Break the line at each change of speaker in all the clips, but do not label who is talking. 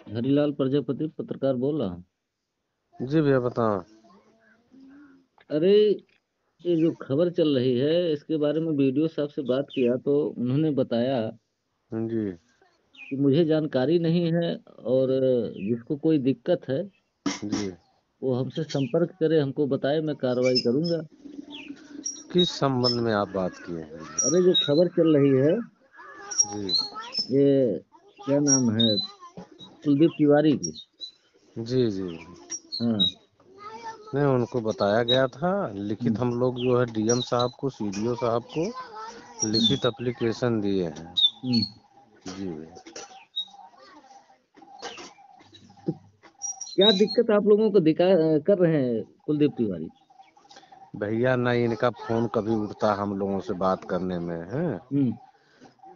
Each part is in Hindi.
हरिलाल प्रजापति पत्रकार बोल रहा हूँ।
जी भैया बताओ।
अरे, ये जो खबर चल रही है इसके बारे में वीडियो साहब से बात किया तो उन्होंने बताया
जी
कि मुझे जानकारी नहीं है और जिसको कोई दिक्कत है
जी।
वो हमसे संपर्क करे, हमको बताए, मैं कार्रवाई करूंगा।
किस संबंध में आप बात किए हैं?
अरे, जो खबर चल रही है,
जी
ये क्या नाम है, कुलदीप तिवारी की।
जी जी।
हाँ।
नहीं, उनको बताया गया था लिखित,
हम्म,
हम लोग जो है डीएम साहब को, सीडीओ साहब को
हम्म,
लिखित एप्लीकेशन दिए हैं।
हम्म।
जी भैया।
तो क्या दिक्कत आप लोगों को दिखा कर रहे हैं कुलदीप तिवारी?
भैया ना इनका फोन कभी उठता हम लोगों से बात करने में है,
हम्म,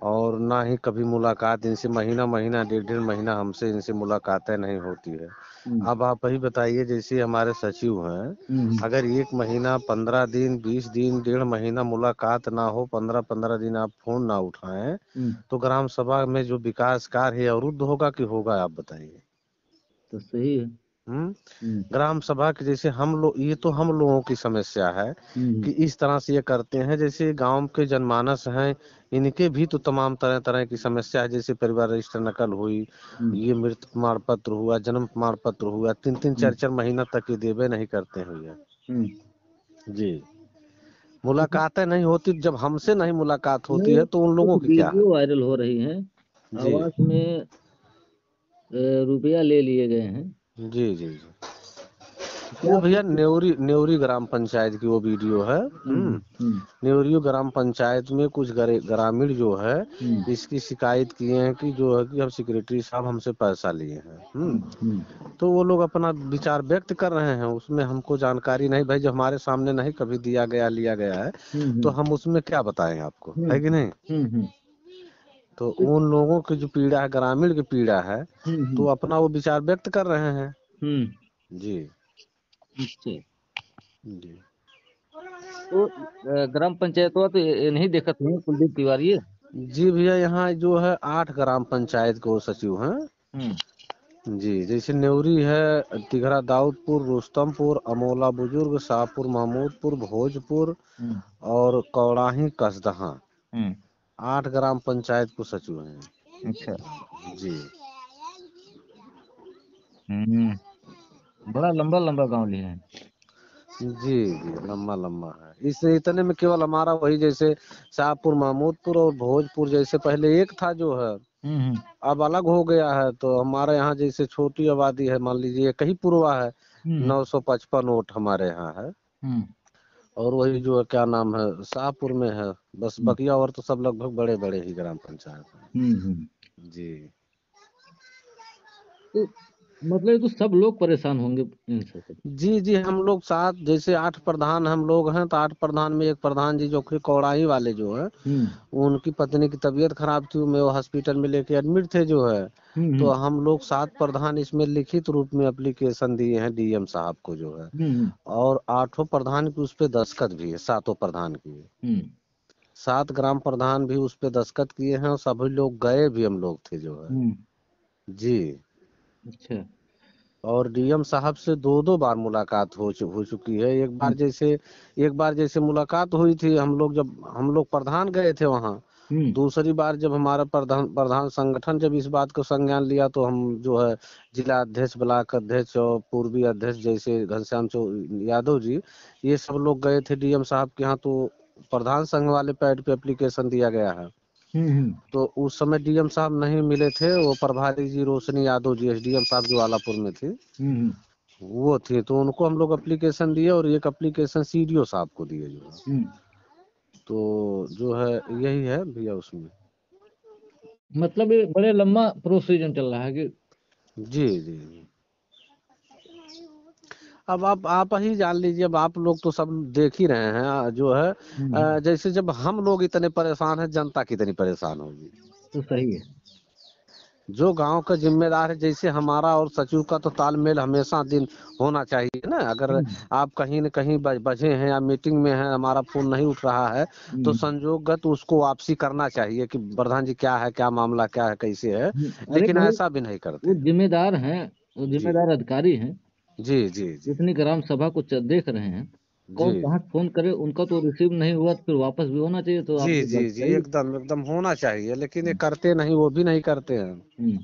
और ना ही कभी मुलाकात इनसे, महीना महीना डेढ़ डेढ़ महीना हमसे इनसे मुलाकातें नहीं होती है।
हम्म,
अब आप ही बताइए, जैसे हमारे सचिव हैं,
हम्म,
अगर 1 महीना 15 दिन 20 दिन डेढ़ महीना मुलाकात ना हो, 15 15 दिन आप फोन ना उठाएं,
हम्म।
तो ग्राम सभा में जो विकास कार्य है अवरुद्ध होगा कि होगा, आप बताइए।
तो सही है।
हम्म।
हम्म,
ग्राम सभा के जैसे हम लोग, ये तो हम लोगों की समस्या है
हम्म,
कि इस तरह से ये करते हैं। जैसे गांव के जनमानस हैं, इनके भी तो तमाम तरह तरह की समस्या है। जैसे परिवार रजिस्टर नकल हुई,
हम्म,
ये मृत्यु प्रमाण पत्र हुआ, जन्म प्रमाण पत्र हुआ, 3 3 4 4 महीना तक ये देवे नहीं करते हैं भैया।
हम्म।
जी।
तो
मुलाकातें नहीं होती, जब हमसे नहीं मुलाकात होती
नहीं,
है तो उन
कुछ
लोगों की क्या है?
वीडियो वायरल हो रही हैं।
जी
आवास में रुपया ले लिए गए हैं।
जी जी जी।
तो क्या
वो
आप
भैया
लोग?
नेवरी नेवरी ग्राम पंचायत की वो वीडियो है।
हम्म, हम्म,
नेवरियो ग्राम पंचायत में कुछ ग्रामीण जो है
हम्म,
इसकी शिकायत किए हैं कि जो है कि हम सेक्रेटरी साहब हमसे पैसा लिए हैं।
हम्म, हम्म,
तो वो लोग अपना विचार व्यक्त कर रहे हैं, उसमें हमको जानकारी नहीं भाई, जब हमारे सामने नहीं कभी दिया गया लिया गया है
हम्म,
तो हम उसमें क्या बताएं आपको,
हम्म,
है कि नहीं?
हम्म,
तो
तो-
उन लोगों की जो पीड़ा है, ग्रामीण की पीड़ा है,
हम्म,
तो अपना वो विचार व्यक्त कर रहे हैं।
हम्म।
जी
अच्छा।
जी।
तो ग्राम पंचायत तो ये नहीं देखत है कुलदीप तिवारी है?
जी भैया, यहाँ जो है 8 ग्राम पंचायत के वो सचिव हैं।
हम्म,
जी, जैसे नेवरी है, तिघरा दाऊदपुर, रुस्तमपुर, अमोला बुजुर्ग, शाहपुर महमूदपुर, भोजपुर
हम्म,
और कौड़ाही कसदहा,
हम्म।
8 ग्राम पंचायत को सचिव हैं।
अच्छा।
जी
हम्म। बड़ा लंबा लंबा गांव लिए हैं।
जी जी, लम्बा लम्बा है। इस इतने में केवल हमारा वही, जैसे शाहपुर महमूदपुर और भोजपुर जैसे पहले एक था जो है,
हम्म,
अब अलग हो गया है। तो हमारे यहाँ जैसे छोटी आबादी है, मान लीजिए कहीं पुरवा है,
हम्म,
955 वोट हमारे यहाँ है।
हम्म, और
और वही जो है क्या नाम है, शाहपुर में है। बस
हम्म,
बकिया और तो सब लगभग बड़े बड़े ही ग्राम पंचायत हैं।
हम्म।
जी
तो मतलब ये तो सब लोग परेशान होंगे इनसे तो।
जी जी। हम लोग सात, जैसे 8 प्रधान हम लोग हैं, तो 8 प्रधान में एक प्रधान जी जो कि कौड़ाई वाले जो है,
हम्म,
उनकी पत्नी की तबीयत खराब थी, मैं वो हॉस्पिटल में लेके एडमिट थे जो है। तो
हम्म,
हम लोग 7 प्रधान इसमें लिखित रूप में एप्लीकेशन दिए हैं डीएम साहब को जो है,
हम्म,
और 8 प्रधान की उस पे दस्तखत भी है, 7 प्रधान की।
हम्म,
7 ग्राम प्रधान भी उस पे दस्तखत किए हैं, और सभी लोग गए भी हम लोग थे जो है।
हम्म।
जी।
अच्छा।
और डीएम साहब से 2 2 बार मुलाकात हो चुकी है।
हम्म,
एक बार जैसे मुलाकात हुई थी, हम लोग जब हम लोग प्रधान गए थे वहाँ।
हम्म,
दूसरी बार जब हमारा प्रधान प्रधान संगठन जब इस बात को संज्ञान लिया, तो हम जो है जिला अध्यक्ष, ब्लॉक अध्यक्ष और पूर्वी अध्यक्ष जैसे घनश्याम यादव जी, ये सब लोग गए थे डीएम साहब के यहाँ। तो प्रधान संघ वाले पैड पे एप्लीकेशन दिया गया है।
हम्म,
तो उस समय डीएम साहब नहीं मिले थे, वो प्रभारी जी रोशनी यादव जी, एसडीएम साहब जो आलापुर में थी,
हम्म,
वो थी। तो उनको हम लोग एप्लीकेशन दिए, और एक एप्लीकेशन सीडीओ साहब को दिए जो है।
हम्म।
तो जो है यही है भैया उसमें।
मतलब ये बड़े लंबा प्रोसीजर चल रहा है कि?
जी जी जी। अब आप ही जान लीजिए, अब आप लोग तो सब देख ही रहे हैं जो है,
हम्म।
जैसे जब हम लोग इतने परेशान हैं, जनता कितनी परेशान होगी।
तो सही है।
जो गांव का जिम्मेदार है, जैसे हमारा और सचिव का तो तालमेल हमेशा दिन होना चाहिए ना। अगर
हम्म,
आप कहीं न कहीं बझे हैं या मीटिंग में हैं, हमारा फोन नहीं उठ रहा है, तो
हम्म,
संजोगत उसको वापसी करना चाहिए कि प्रधान जी क्या है, क्या मामला क्या है, कैसे है।
अरे
लेकिन
भाई,
ऐसा भी नहीं
वो
करते।
जिम्मेदार हैं, वो
जी
जिम्मेदार अधिकारी हैं।
जी जी जी
जितनी ग्राम सभा को देख रहे हैं,
जी
कौन कहाँ फोन करे, उनका तो रिसीव नहीं हुआ तो फिर वापस भी होना चाहिए, तो
जी
आपकी
जी
बात
जी,
सही है।
एकदम एकदम होना चाहिए, लेकिन ये
हम्म,
करते नहीं, वो भी नहीं करते हैं।
हम्म,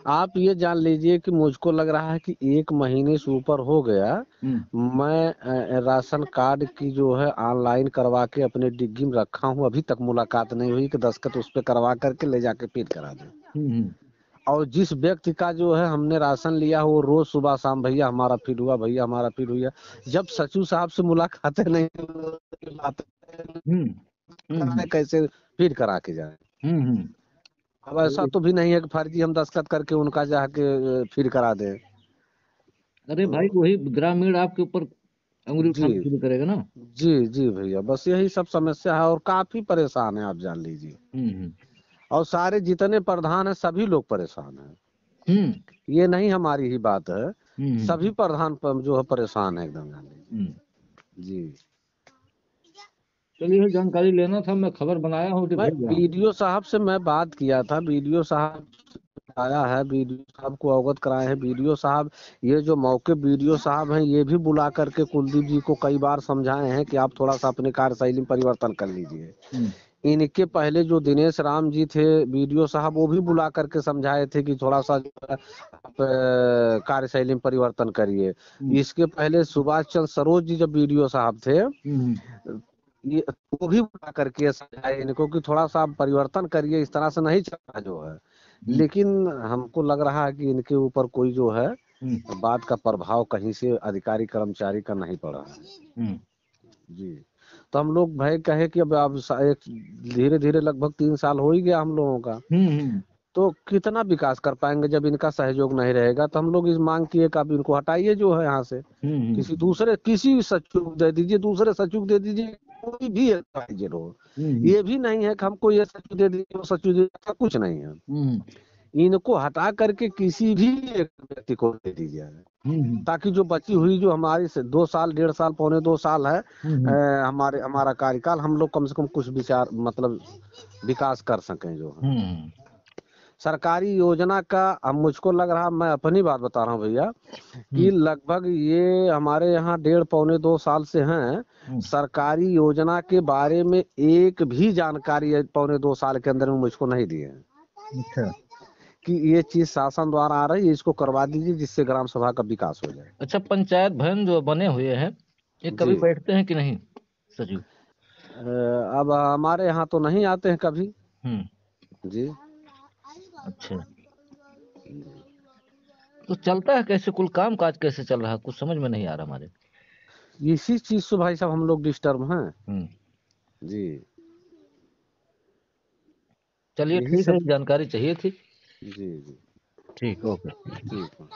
आप ये जान लीजिए कि मुझको लग रहा है कि 1 महीने से ऊपर हो गया।
हम्म,
मैं राशन कार्ड की जो है ऑनलाइन करवा के अपने डिग्गी में रखा हूँ, अभी तक मुलाकात नहीं हुई कि दस्तखत उस पे करवा करके ले जाके फिर करा दूं।
हम्म,
और जिस व्यक्ति का जो है हमने राशन लिया, वो रोज सुबह शाम भैया हमारा फिर हुआ, भैया हमारा फिर हुआ। जब सचिव साहब से मुलाकातें नहीं होती, बातें
हम्म, हम्म,
कराए कैसे फिर करा के जाए।
हम्म,
अब ऐसा
अरे
तो भी नहीं है कि फर्जी हम दस्तखत करके उनका जाके फिर करा दें।
अरे भाई,
तो
वही ग्रामीण आपके ऊपर अंगुली
जी
उठाना शुरू करेगा ना।
जी जी भैया, बस यही सब समस्या है और काफी परेशान है, आप जान लीजिए।
हम्म,
और सारे जितने प्रधान हैं सभी लोग परेशान हैं।
हम्म,
ये नहीं हमारी ही बात है,
हम्म,
सभी प्रधान जो है परेशान है, एकदम जान लीजिए।
हम्म।
जी।
चलिए, जानकारी लेना था, मैं खबर बनाया हूँ तो
मैं
भेज रहा हूँ।
बीडीओ साहब से मैं बात किया था, बीडीओ साहब आया है, बीडीओ साहब को अवगत कराए हैं। बीडीओ साहब, ये जो मौके बीडीओ साहब हैं, ये भी बुला करके कुलदीप जी को कई बार समझाए हैं कि आप थोड़ा सा अपने कार्यशैली में परिवर्तन कर लीजिए।
हम्म,
इनके पहले जो दिनेश राम जी थे बीडीओ साहब, वो भी बुला करके समझाए थे कि थोड़ा सा जो है आप कार्यशैली में परिवर्तन करिए।
हम्म,
इसके पहले सुभाष चंद्र सरोज जी जब बीडीओ साहब थे,
हम्म,
ये वो भी बुला करके समझाए इनको कि थोड़ा सा आप परिवर्तन करिए, इस तरह से नहीं चलना जो है।
हम्म,
लेकिन हमको लग रहा है कि इनके ऊपर कोई जो है
हम्म,
बात का प्रभाव कहीं से अधिकारी कर्मचारी का नहीं पड़ा है।
हम्म,
जी। तो हम लोग भाई कहे कि अब एक धीरे धीरे लगभग 3 साल हो ही गया हम लोगों का,
हम्म, हम्म,
तो कितना विकास कर पाएंगे जब इनका सहयोग नहीं रहेगा। तो हम लोग इस मांग किए कि आप इनको हटाइए जो है यहाँ से,
हम्म,
किसी दूसरे किसी सचिव दे दीजिए, दूसरे सचिव दे दीजिए, कोई भी एक मैनेजर हो।
हम्म,
ये भी नहीं है कि हमको ये सचिव दे दीजिए वो सचिव दे दीजिए, ऐसा कुछ नहीं है।
हम्म,
इनको हटा करके किसी भी एक व्यक्ति को दे दीजिए,
हम्म,
ताकि जो बची हुई जो हमारी से 2 साल 1.5 साल पौने 2 साल है,
हम्म,
हमारा कार्यकाल, हम लोग कम से कम कुछ विचार मतलब विकास कर सकें जो है।
हम्म,
सरकारी योजना का अब मुझको लग रहा, मैं अपनी बात बता रहा हूँ भैया, कि
हम्म,
लगभग ये हमारे यहाँ 1.5 पौने 2 साल से हैं।
हम्म,
सरकारी योजना के बारे में एक भी जानकारी ये पौने 2 साल के अंदर में मुझको नहीं दी है
अच्छा।
कि ये चीज शासन द्वारा आ रही है, इसको करवा दीजिए जिससे ग्राम सभा का विकास हो जाए।
अच्छा, पंचायत भवन जो बने हुए हैं, ये
जी।
कभी बैठते हैं कि नहीं, सचिव?
अब हमारे यहाँ तो नहीं आते हैं कभी।
हम्म,
जी।
अच्छा। तो चलता है कैसे, कुल काम काज कैसे चल रहा है, कुछ समझ में नहीं आ रहा हमारे।
इसी चीज से भाई साहब हम लोग डिस्टर्ब हैं।
हम्म,
जी।
चलिए
यही
ठीक है,
सब।
जानकारी चाहिए थी।
जी जी।
ठीक, ओके।
ठीक है।